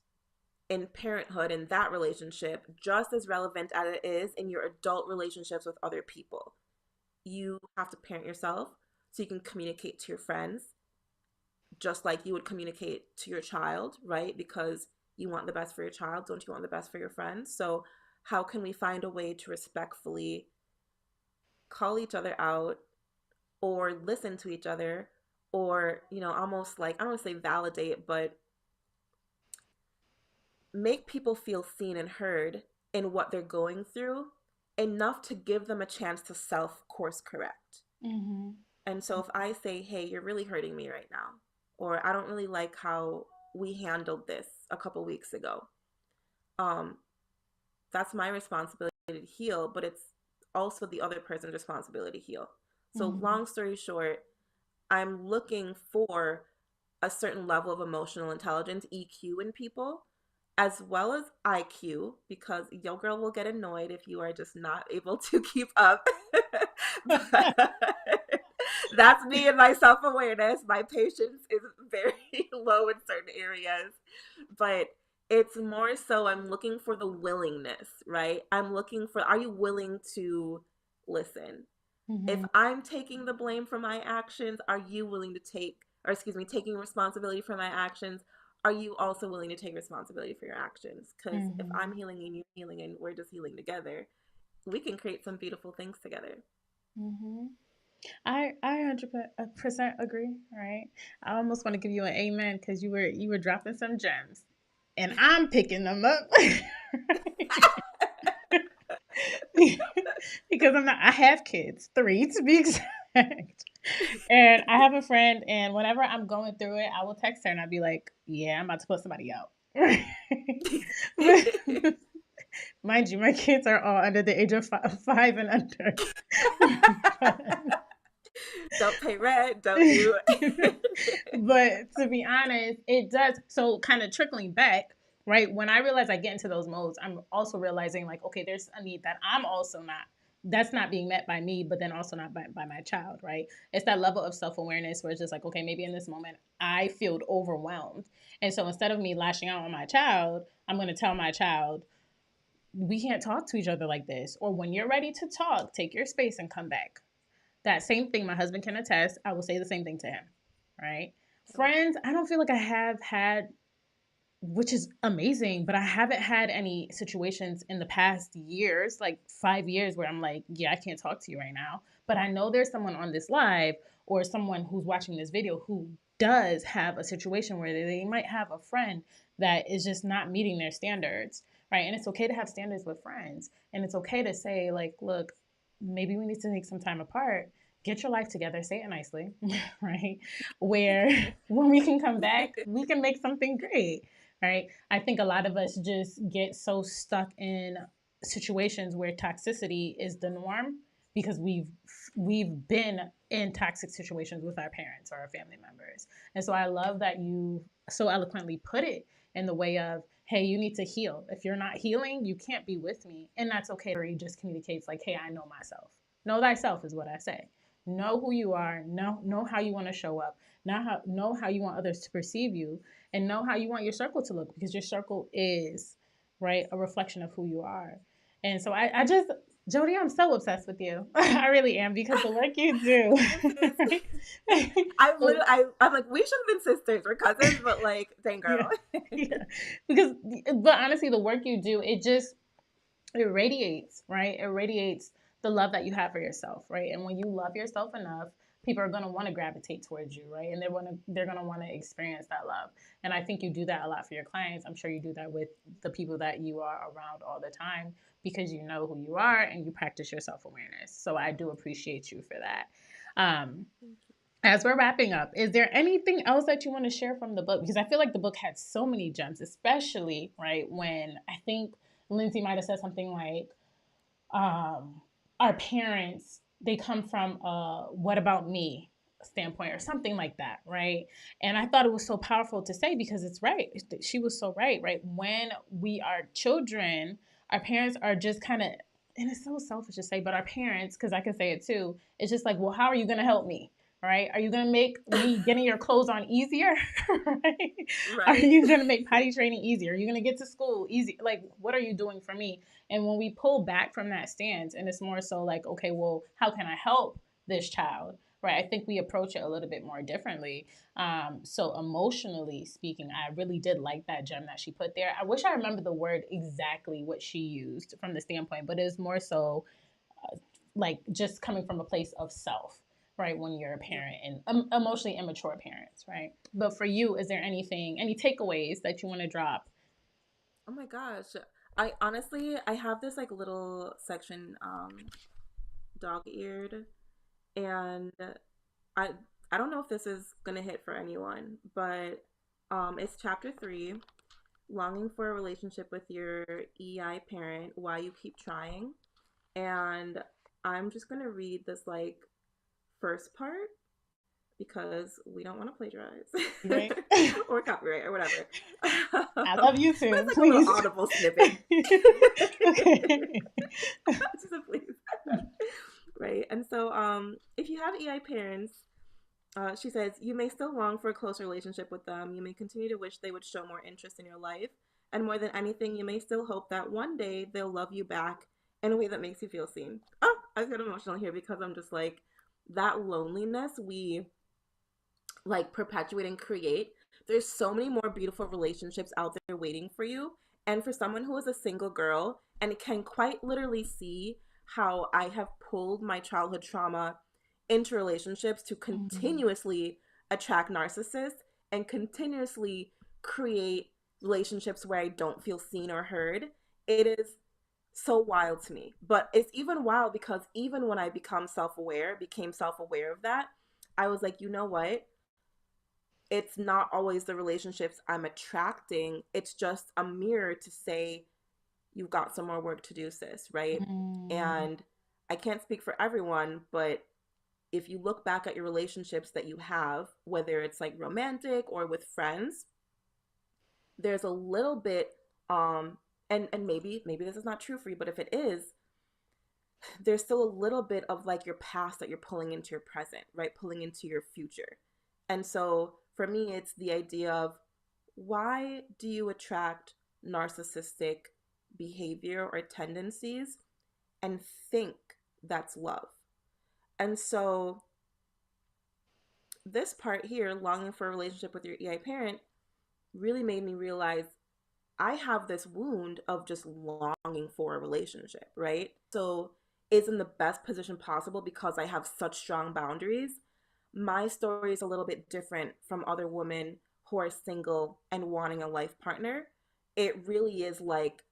in parenthood in that relationship, just as relevant as it is in your adult relationships with other people. You have to parent yourself so you can communicate to your friends just like you would communicate to your child, right? Because you want the best for your child. Don't you want the best for your friends? So, how can we find a way to respectfully call each other out or listen to each other or, almost like, I don't want to say validate, but make people feel seen and heard in what they're going through enough to give them a chance to self course correct. Mm-hmm. And so if I say, hey, you're really hurting me right now, or I don't really like how we handled this a couple weeks ago, um, that's my responsibility to heal, but it's also the other person's responsibility to heal. So, Mm-hmm. long story short, I'm looking for a certain level of emotional intelligence, EQ, in people, as well as IQ, because your girl will get annoyed if you are just not able to keep up. But that's me and my self awareness. My patience is very low in certain areas, but it's more so I'm looking for the willingness, right? I'm looking for, are you willing to listen? If Mm-hmm. I'm taking the blame for my actions, are you willing to take, or excuse me, taking responsibility for my actions? Are you also willing to take responsibility for your actions? Because if Mm-hmm. I'm healing and you're healing and we're just healing together, we can create some beautiful things together. Mm-hmm. I 100% agree. Right. I almost want to give you an amen because you were dropping some gems, and I'm picking them up. Because I'm not. I have kids, three to be exact. And I have a friend, and whenever I'm going through it, I will text her and I'll be like, "Yeah, I'm about to put somebody out." But mind you, my kids are all under the age of 5 and under. But Don't pay rent, don't do. but to be honest, it does. So, kind of trickling back, right? When I realize I get into those modes, I'm also realizing, like, okay, there's a need that I'm also not, that's not being met by me, but then also not by my child, right? It's that level of self awareness where it's just like, okay, maybe in this moment I feel overwhelmed. And so instead of me lashing out on my child, I'm going to tell my child, we can't talk to each other like this. Or when you're ready to talk, take your space and come back. That same thing, my husband can attest. I will say the same thing to him, right? Friends, I don't feel like I have had, which is amazing, but I haven't had any situations in the past years, like 5 years, where I'm like, yeah, I can't talk to you right now. But I know there's someone on this live or someone who's watching this video who does have a situation where they might have a friend that is just not meeting their standards, right? And it's okay to have standards with friends. And it's okay to say, like, look, maybe we need to take some time apart. Get your life together, say it nicely, right? Where when we can come back, we can make something great, right? I think a lot of us just get so stuck in situations where toxicity is the norm because we've been in toxic situations with our parents or our family members. And so I love that you so eloquently put it in the way of, hey, you need to heal. If you're not healing, you can't be with me. And that's okay. Or he just communicates like, hey, I know myself. Know thyself is what I say. Know who you are, know how you want to show up, know how you want others to perceive you, and know how you want your circle to look because your circle is right a reflection of who you are. And so I just, Jody, I'm so obsessed with you. I really am because the work you do. Sis, Right? I'm literally, I'm like, we should have been sisters. We're cousins, but like, dang Yeah, girl. yeah. Because, but honestly, the work you do, it radiates, right? It radiates the love that you have for yourself, right? And when you love yourself enough, people are going to want to gravitate towards you, right? And they're going to want to experience that love. And I think you do that a lot for your clients. I'm sure you do that with the people that you are around all the time because you know who you are and you practice your self-awareness. So I do appreciate you for that. Um, as we're wrapping up, is there anything else that you want to share from the book? Because I feel like the book had so many gems, especially right when I think Lindsay might have said something like, um, our parents, they come from a what about me standpoint or something like that, right? And I thought it was so powerful to say because it's right. She was so right, right? When we are children, our parents are just kind of, and it's so selfish to say, but our parents, because I can say it too, it's just like, well, how are you going to help me? Right? Are you going to make me getting your clothes on easier? Right? Are Right. you going to make potty training easier? Are you going to get to school easy? Like, what are you doing for me? And when we pull back from that stance, and it's more so like, okay, well, how can I help this child? Right. I think we approach it a little bit more differently. So emotionally speaking, I really did like that gem that she put there. I wish I remember the word exactly what she used from the standpoint, but it's more so like just coming from a place of self, right? When you're a Yeah. parent and emotionally immature parents, right? But for you, is there anything, any takeaways that you want to drop? Oh my gosh. I honestly, I have this like little section, dog-eared, and I I don't know if this is gonna hit for anyone, but it's chapter 3, longing for a relationship with your EI parent, why you keep trying. And I'm just gonna read this like first part because we don't want to plagiarize Right. or copyright or whatever. I But love you too. it's like a little Please. audible snippet. Okay. Just a please. Right. And so if you have EI parents, she says, you may still long for a close relationship with them. You may continue to wish they would show more interest in your life. And more than anything, you may still hope that one day they'll love you back in a way that makes you feel seen. Oh, I get emotional here because I'm just like, that loneliness we like perpetuate and create. There's so many more beautiful relationships out there waiting for you. And for someone who is a single girl and can quite literally see how I have pulled my childhood trauma into relationships to Mm, continuously attract narcissists and continuously create relationships where I don't feel seen or heard, it is so wild to me. But it's even wild because even when I became self-aware of that, I was like, you know what? It's not always the relationships I'm attracting. It's just a mirror to say, you've got some more work to do, sis, right? mm, And I can't speak for everyone, but if you look back at your relationships that you have, whether it's like romantic or with friends, there's a little bit, and maybe this is not true for you, but if it is, there's still a little bit of like your past that you're pulling into your present, right? Pulling into your future. And so for me, it's the idea of, why do you attract narcissistic behavior or tendencies and think that's love? And so this part here, longing for a relationship with your EI parent, really made me realize I have this wound of just longing for a relationship, right? So is in the best position possible because I have such strong boundaries. My story is a little bit different from other women who are single and wanting a life partner. It really is like,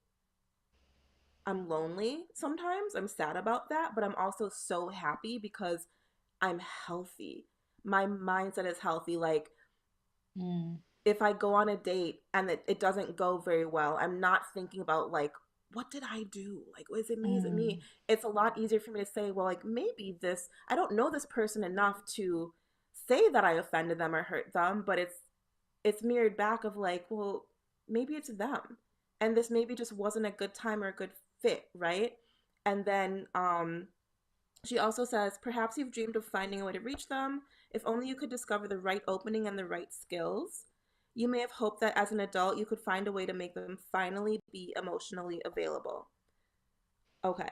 I'm lonely sometimes. I'm sad about that, but I'm also so happy because I'm healthy. My mindset is healthy. Like, mm, if I go on a date and it doesn't go very well, I'm not thinking about like, what did I do? Like, is it me? Is it me? mm, It's a lot easier for me to say, well, like maybe this, I don't know this person enough to say that I offended them or hurt them, but it's mirrored back of like, well, maybe it's them. And this maybe just wasn't a good time or a good fit, right? And then she also says, perhaps you've dreamed of finding a way to reach them. If only you could discover the right opening and the right skills. You may have hoped that as an adult you could find a way to make them finally be emotionally available. Okay.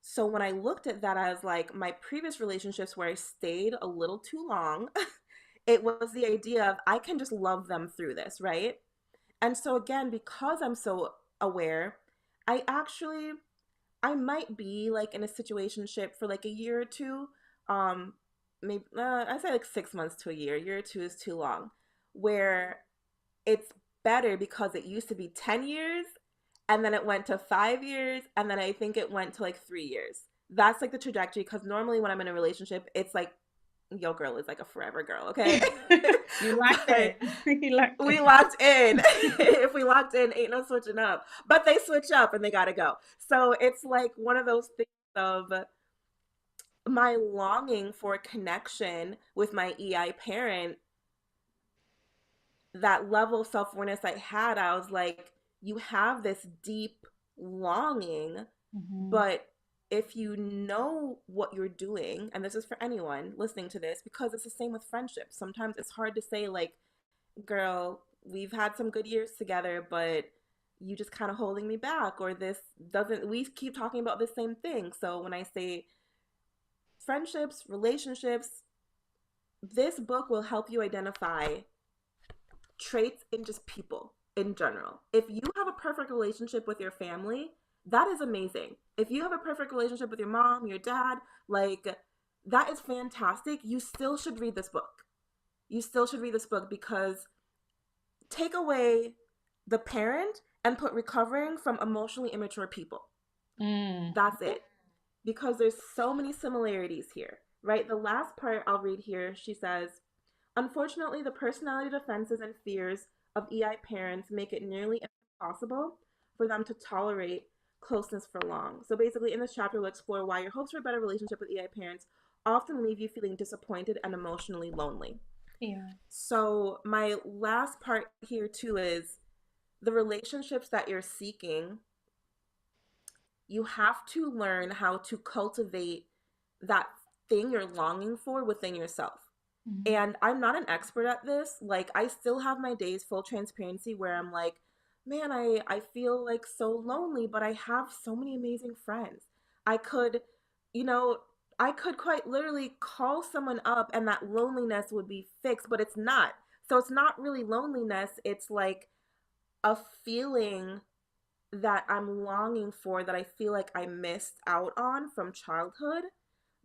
So when I looked at that as like my previous relationships where I stayed a little too long, it was the idea of I can just love them through this, right? And so again, because I'm so aware, I actually I might be like in a situationship for like a year or two. Um, maybe I say like 6 months to a year. A year or two is too long. Where it's better because it used to be 10 years, and then it went to 5 years, and then I think it went to like 3 years. That's like the trajectory. Because normally when I'm in a relationship, it's like Yo girl is like a forever girl, okay? You locked But in. You locked we in. locked in. If we locked in, ain't no switching up. But they switch up and they gotta go. So it's like one of those things of my longing for connection with my EI parent, that level of self awareness I had, I was like, you have this deep longing, Mm-hmm. but if you know what you're doing, and this is for anyone listening to this, because it's the same with friendships. Sometimes it's hard to say, like, girl, we've had some good years together, but you just kind of holding me back, or this doesn't, we keep talking about the same thing. So when I say friendships, relationships, this book will help you identify traits in just people in general. If you have a perfect relationship with your family, that is amazing. If you have a perfect relationship with your mom, your dad, like that is fantastic. You still should read this book. You still should read this book because take away the parent and put recovering from emotionally immature people. Mm. That's it. Because there's so many similarities here, right? The last part I'll read here, she says, unfortunately, the personality defenses and fears of EI parents make it nearly impossible for them to tolerate closeness for long. So basically, in this chapter, we'll explore why your hopes for a better relationship with EI parents often leave you feeling disappointed and emotionally lonely. Yeah. So, my last part here, too, is the relationships that you're seeking, you have to learn how to cultivate that thing you're longing for within yourself. Mm-hmm. And I'm not an expert at this. Like, I still have my days, full transparency, where I'm like, man, I feel like so lonely, but I have so many amazing friends. I could, you know, I could quite literally call someone up and that loneliness would be fixed, but it's not. So it's not really loneliness. It's like a feeling that I'm longing for, that I feel like I missed out on from childhood,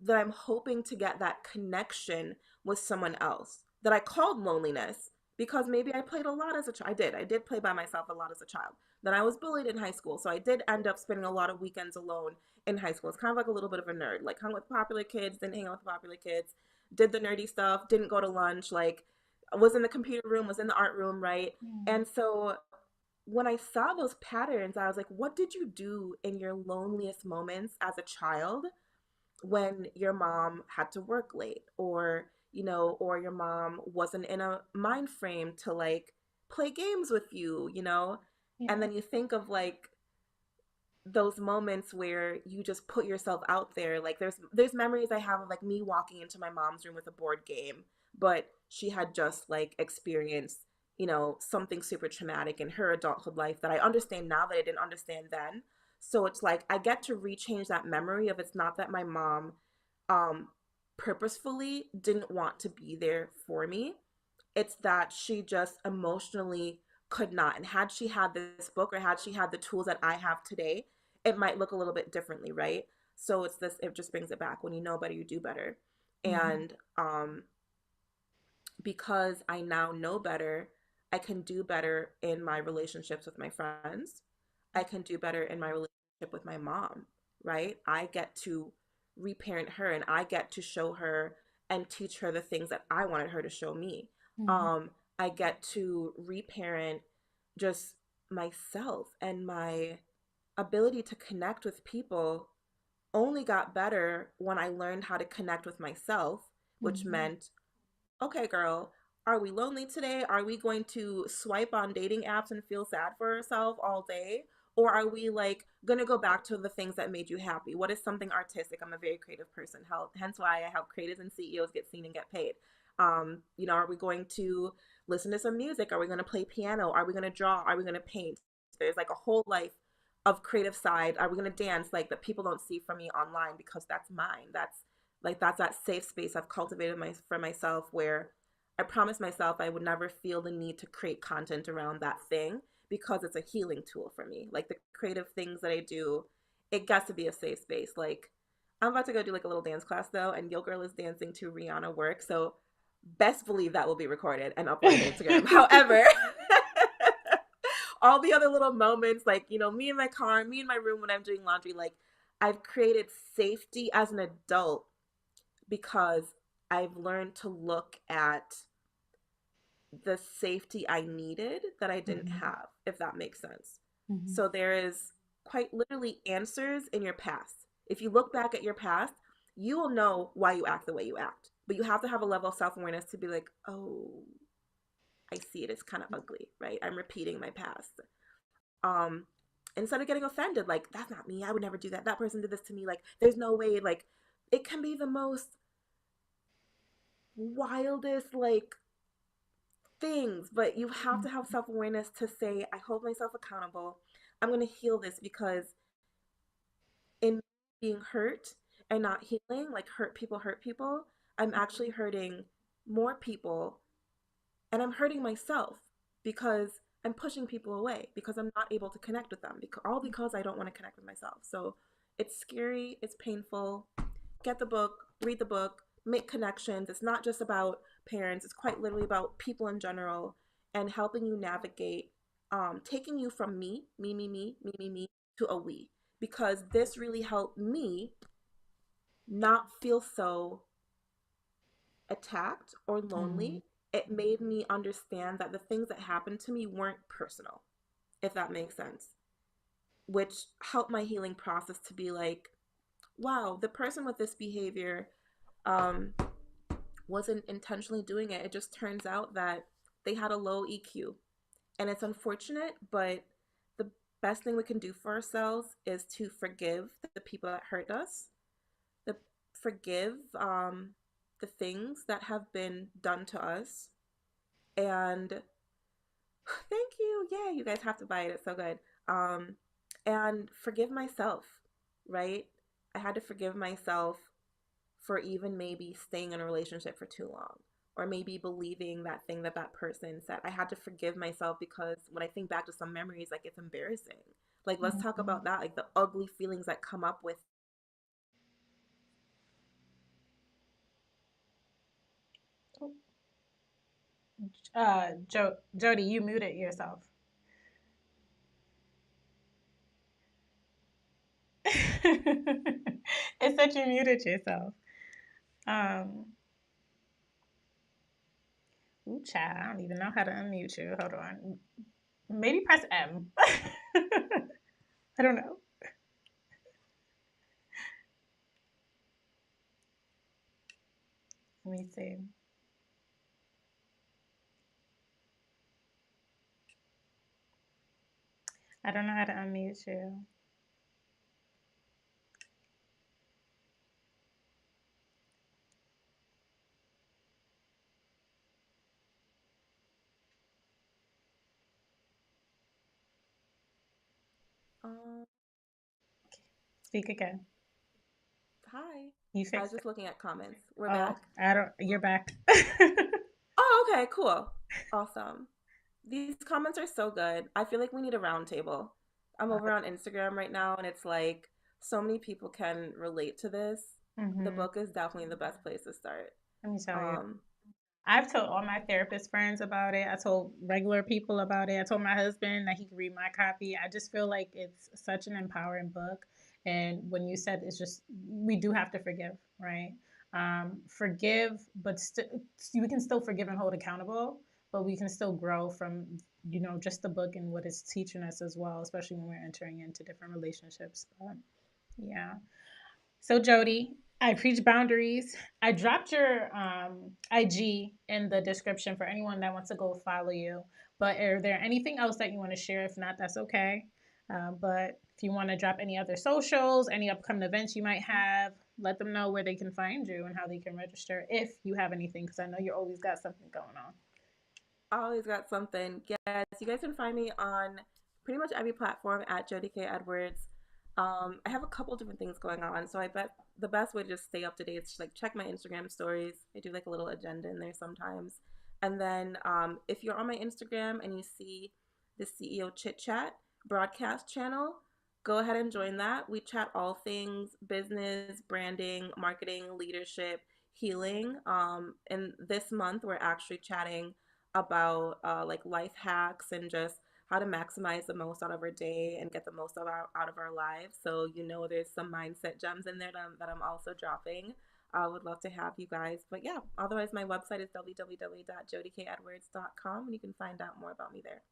that I'm hoping to get that connection with someone else, that I called loneliness because maybe I played a lot as a child. I did play by myself a lot as a child. Then I was bullied in high school, so I did end up spending a lot of weekends alone in high school. It's kind of like a little bit of a nerd, like hung with popular kids, didn't hang out with popular kids, did the nerdy stuff, didn't go to lunch, like was in the computer room, was in the art room, right? Mm. And so when I saw those patterns, I was like, what did you do in your loneliest moments as a child when your mom had to work late, or, or your mom wasn't in a mind frame to like play games with you? And Yeah. then you think of like those moments where you just put yourself out there. Like there's memories I have of like me walking into my mom's room with a board game, but she had just like experienced, something super traumatic in her adulthood life that I understand now that I didn't understand then. So it's like I get to rechange that memory of, it's not that my mom um purposefully didn't want to be there for me. It's that she just emotionally could not. And had she had this book, or had she had the tools that I have today, it might look a little bit differently, right? So it's this, it just brings it back. When you know better, you do better. Mm-hmm. And because I now know better, I can do better in my relationships with my friends. I can do better in my relationship with my mom, right? I get to reparent her, and I get to show her and teach her the things that I wanted her to show me. Mm-hmm. Um, I get to reparent just myself, and my ability to connect with people only got better when I learned how to connect with myself, which Mm-hmm. meant, okay, girl, are we lonely today? Are we going to swipe on dating apps and feel sad for ourselves all day? Or are we like gonna go back to the things that made you happy? What is something artistic? I'm a very creative person. Hence why I help creatives and CEOs get seen and get paid. Are we going to listen to some music? Are we gonna play piano? Are we gonna draw? Are we gonna paint? There's like a whole life of creative side. Are we gonna dance, like that people don't see from me online, because that's mine. That's that safe space I've cultivated for myself, where I promised myself I would never feel the need to create content around that thing, because it's a healing tool for me. Like the creative things that I do, it got to be a safe space. Like I'm about to go do like a little dance class though, and Yo Girl is dancing to Rihanna work. So best believe that will be recorded and uploaded to Instagram. However, all the other little moments, like, me in my car, me in my room when I'm doing laundry, like I've created safety as an adult because I've learned to look at the safety I needed that I didn't Mhm. have, if that makes sense. Mhm. So there is quite literally answers in your past. If you look back at your past, you will know why you act the way you act. But you have to have a level of self awareness to be like, oh, I see it. It's kind of ugly, right? I'm repeating my past. Um, Instead of getting offended, like, that's not me. I would never do that. That person did this to me. Like, there's no way. Like, it can be the most wildest, like, things, but you have to have self awareness to say, I hold myself accountable. I'm going to heal this because in being hurt and not healing, like hurt people, I'm actually hurting more people and I'm hurting myself because I'm pushing people away because I'm not able to connect with them because I don't want to connect with myself. So it's scary, it's painful. Get the book, read the book, make connections. It's not just about parents, it's quite literally about people in general and helping you navigate, taking you from me, to a we. Because this really helped me not feel so attacked or Mhm. lonely. It made me understand that the things that happened to me weren't personal, if that makes sense, which helped my healing process to be like, wow, the person with this behavior um, wasn't intentionally doing it. It just turns out that they had a low EQ. And it's unfortunate, but the best thing we can do for ourselves is to forgive the people that hurt us, the forgive the things that have been done to us. And thank you. Yeah, you guys have to buy it. It's so good. Um, and forgive myself, right? I had to forgive myself for even maybe staying in a relationship for too long or maybe believing that thing that that person said. I had to forgive myself because when I think back to some memories, like it's embarrassing. Like, let's talk Mhm. about that, like the ugly feelings that come up with. Jody, you muted yourself. It said you muted yourself. Um, Ooh, child, I don't even know how to unmute you. Hold on. Maybe press M. I don't know. Let me see. I don't know how to unmute you. Um, Speak again. Hi. You I was fixed it. just looking at comments. We're Oh, back. I don't. You're back. Oh, okay, cool. Awesome. These comments are so good. I feel like we need a roundtable. I'm over on Instagram right now, and it's like so many people can relate to this. The Mm-hmm. book is definitely the best place to start. Let me tell you. Um, I've told all my therapist friends about it. I told regular people about it. I told my husband that he could read my copy. I just feel like it's such an empowering book. And when you said it's just, we do have to forgive, right? Forgive, but we can still forgive and hold accountable, but we can still grow from, just the book and what it's teaching us as well, especially when we're entering into different relationships. But yeah. So Jody, I preach boundaries. I dropped your IG in the description for anyone that wants to go follow you. But are there anything else that you want to share? If not, that's okay. But if you want to drop any other socials, any upcoming events you might have, let them know where they can find you and how they can register if you have anything, because I know you always got something going on. I always got something. Yes, you guys can find me on pretty much every platform at Jody K. Edwards. I have a couple different things going on, so I bet the best way to just stay up to date is to like check my Instagram stories. I do like a little agenda in there sometimes. And then if you're on my Instagram and you see the CEO Chit Chat broadcast channel, go ahead and join that. We chat all things business, branding, marketing, leadership, healing. And this month we're actually chatting about like life hacks and just how to maximize the most out of our day and get the most out of our lives. So there's some mindset gems in there that I'm also dropping. I would love to have you guys. But yeah, otherwise, my website is www.jodykedwards.com, and you can find out more about me there.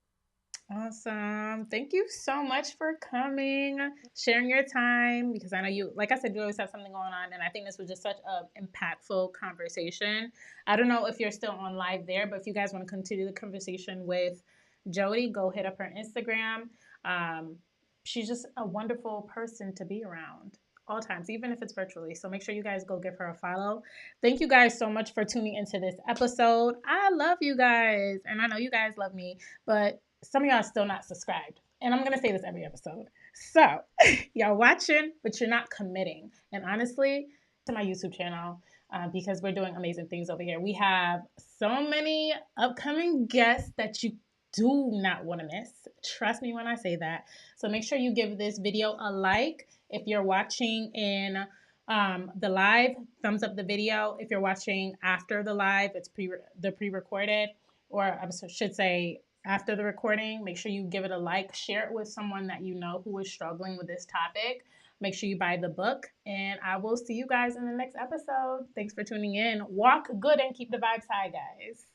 Awesome. Thank you so much for coming, sharing your time, because I know you, like I said, you always have something going on. And I think this was just such an impactful conversation. I don't know if you're still on live there, but if you guys want to continue the conversation with Jody, go hit up her Instagram. Um, she's just a wonderful person to be around all times, even if it's virtually. So make sure you guys go give her a follow. Thank you guys so much for tuning into this episode. I love you guys, and I know you guys love me, but some of y'all are still not subscribed. And I'm going to say this every episode. So, y'all watching, but you're not committing. And honestly, to my YouTube channel, because we're doing amazing things over here. We have so many upcoming guests that you do not want to miss. Trust me when I say that. So make sure you give this video a like. If you're watching in the live, thumbs up the video. If you're watching after the live, it's pre-recorded, or I should say after the recording. Make sure you give it a like, share it with someone that you know who is struggling with this topic. Make sure you buy the book, and I will see you guys in the next episode. Thanks for tuning in. Walk good and keep the vibes high, guys.